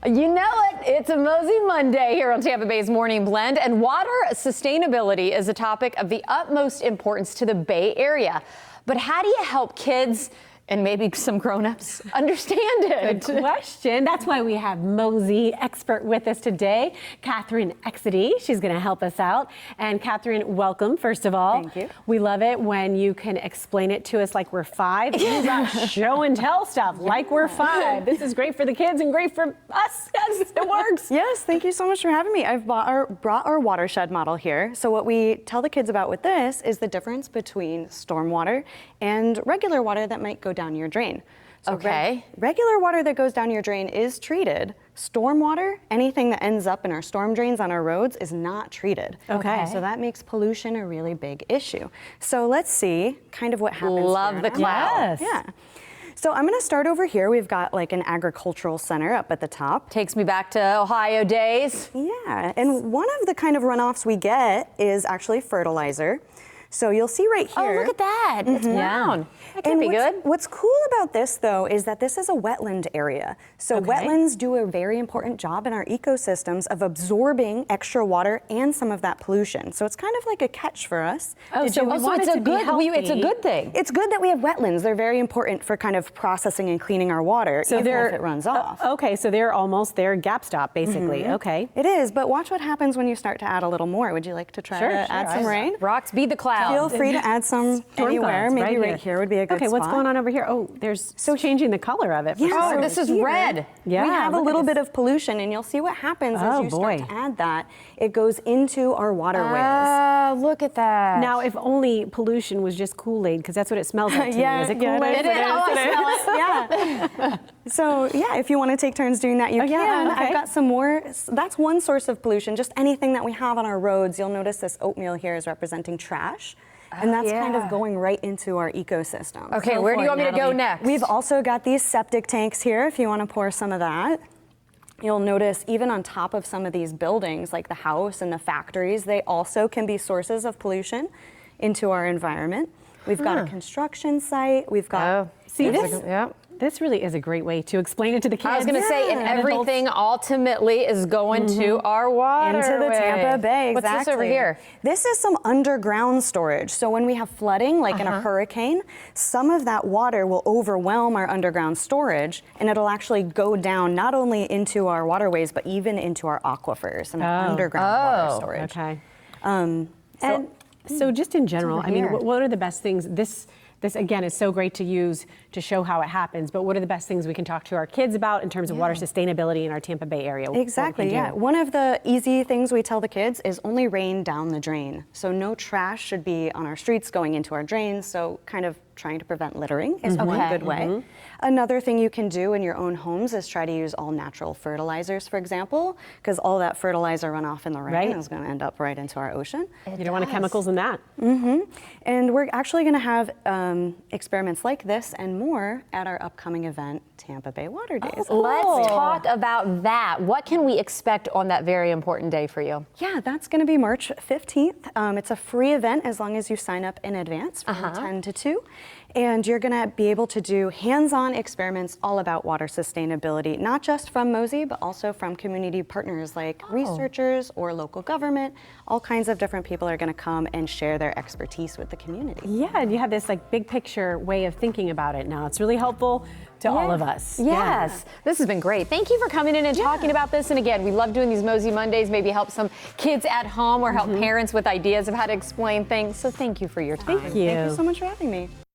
You know it. It's a MOSI Monday here on Tampa Bay's Morning Blend, and water sustainability is a topic of the utmost importance to the Bay Area. But how do you help kids and maybe some grown-ups understand it? Good question. That's why we have MOSI expert with us today, Catherine Exedy. She's going to help us out. And Catherine, welcome, first of all. Thank you. We love it when you can explain it to us like we're five. You got show and tell stuff like we're five. This is great for the kids and great for us. Yes, it works. Yes, thank you so much for having me. I've brought our watershed model here. So what we tell the kids about with this is the difference between stormwater and regular water that might go down your drain. So okay. Regular water that goes down your drain is treated. Stormwater, anything that ends up in our storm drains on our roads, is not treated. Okay. So that makes pollution a really big issue. So let's see kind of what happens. Love the cloud. Yes. Yeah. So I'm going to start over here. We've got like an agricultural center up at the top. Takes me back to Ohio days. Yeah, and one of the kind of runoffs we get is actually fertilizer. So you'll see right here. Oh, look at that. It's brown. That can be good. What's cool about this, though, is that this is a wetland area. So wetlands do a very important job in our ecosystems of absorbing extra water and some of that pollution. So it's kind of like a catch for us. So it's a good thing. It's good that we have wetlands. They're very important for kind of processing and cleaning our water, even if it runs off. Okay, so they're almost their gap stop, basically. Okay. It is, but watch what happens when you start to add a little more. Would you like to try to add some rain? Rocks beat the cloud. Feel free to add some anywhere. Maybe right here would be a good spot. Okay, what's going on over here? Oh, there's changing the color of it. Oh, this is red. Yeah, we have a little bit of pollution, and you'll see what happens as you start to add that. It goes into our waterways. Look at that. Now, if only pollution was just Kool-Aid, because that's what it smells like to me. Is it Kool-Aid? It is. Oh, I smell it. Yeah. So, yeah, if you want to take turns doing that, you can. Okay. I've got some more. That's one source of pollution. Just anything that we have on our roads. You'll notice this oatmeal here is representing trash. And that's kind of going right into our ecosystem. Okay, where do you want me to go next? We've also got these septic tanks here if you want to pour some of that. You'll notice even on top of some of these buildings, like the house and the factories, they also can be sources of pollution into our environment. We've got a construction site. We've got... See, this really is a great way to explain it to the kids. I was going to say, and everything ultimately is going to our water. Into the Tampa Bay, What's this over here? This is some underground storage. So when we have flooding, like in a hurricane, some of that water will overwhelm our underground storage, and it'll actually go down not only into our waterways, but even into our aquifers and our underground water storage. Okay. So just in general, I mean, what are the best things? This again is so great to use to show how it happens, but what are the best things we can talk to our kids about in terms of water sustainability in our Tampa Bay area? Exactly, yeah. One of the easy things we tell the kids is only rain down the drain. So no trash should be on our streets going into our drains, so kind of trying to prevent littering is one good way. Another thing you can do in your own homes is try to use all natural fertilizers, for example, because all that fertilizer runoff in the rain is going to end up right into our ocean. You don't want chemicals in that. And we're actually going to have experiments like this and more at our upcoming event, Tampa Bay Water Days. Let's talk about that. What can we expect on that very important day for you? Yeah, that's going to be March 15th. It's a free event as long as you sign up in advance from 10 to 2. And you're going to be able to do hands-on experiments all about water sustainability, not just from MOSI, but also from community partners like researchers or local government. All kinds of different people are going to come and share their expertise with the community. Yeah, and you have this like big picture way of thinking about it now. It's really helpful to all of us. Yes, this has been great. Thank you for coming in and talking about this. And again, we love doing these MOSI Mondays, maybe help some kids at home or help parents with ideas of how to explain things. So thank you for your time. Thank you. Thank you so much for having me.